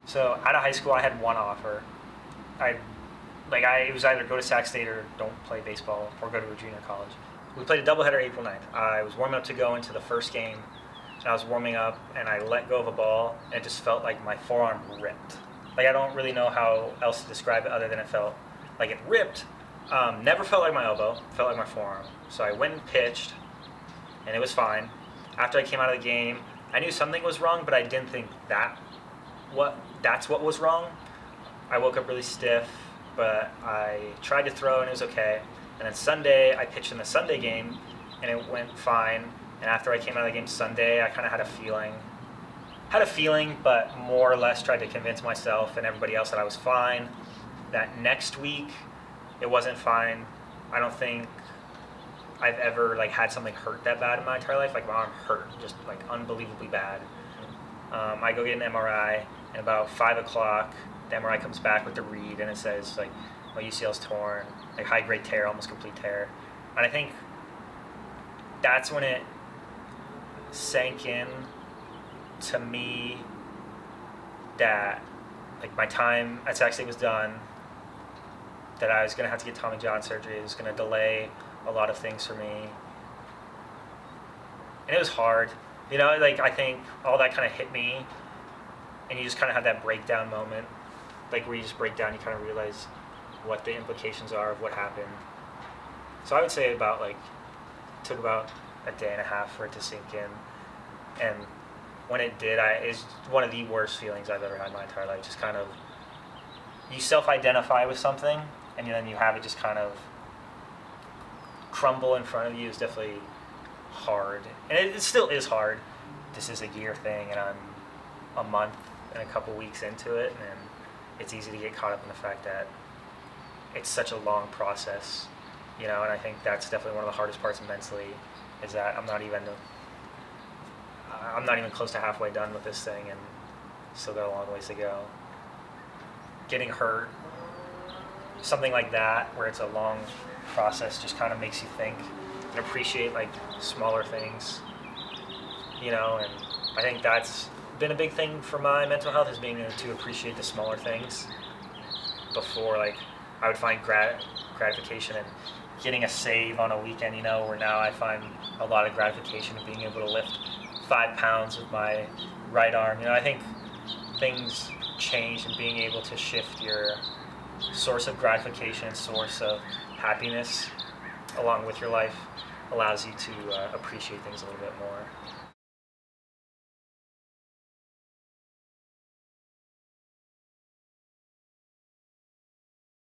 So out of high school, I had one offer. It was either go to Sac State or don't play baseball or go to a junior college. We played a doubleheader April 9th. I was warming up to go into the first game, and I was warming up, and I let go of a ball, and it just felt like my forearm ripped. Like, I don't really know how else to describe it other than it felt like it ripped. Never felt like my elbow, felt like my forearm. So I went and pitched, and it was fine. After I came out of the game, I knew something was wrong, but I didn't think that's what was wrong. I woke up really stiff, but I tried to throw, and it was okay. And then Sunday, I pitched in the Sunday game, and it went fine. And after I came out of the game Sunday, I kind of had a feeling, but more or less tried to convince myself and everybody else that I was fine. That next week, it wasn't fine. I don't think I've ever had something hurt that bad in my entire life. Like, my arm hurt, just unbelievably bad. I go get an MRI, and about 5 o'clock, the MRI comes back with the read, and it says my UCL's torn, high grade tear, almost complete tear. And I think that's when it sank in to me that my time at Sac State was done, that I was going to have to get Tommy John surgery. It was going to delay a lot of things for me. And it was hard. I think all that kind of hit me, and you just kind of have that breakdown moment, where you just break down, you kind of realize what the implications are of what happened. So I would say it took about a day and a half for it to sink in. And when it did, it's one of the worst feelings I've ever had in my entire life. Just kind of, you self-identify with something, and then you have it just kind of crumble in front of you. Is definitely hard. And it still is hard. This is a year thing, and I'm a month and a couple weeks into it, and it's easy to get caught up in the fact that it's such a long process, and I think that's definitely one of the hardest parts mentally, is that I'm not even close to halfway done with this thing, and still got a long ways to go. Getting hurt, something like that, where it's a long process, just kind of makes you think and appreciate smaller things, and I think that's been a big thing for my mental health, is being able to appreciate the smaller things. Before, I would find gratification in getting a save on a weekend, where now I find a lot of gratification in being able to lift 5 pounds with my right arm. I think things change, and being able to shift your source of gratification and source of happiness along with your life allows you to appreciate things a little bit more.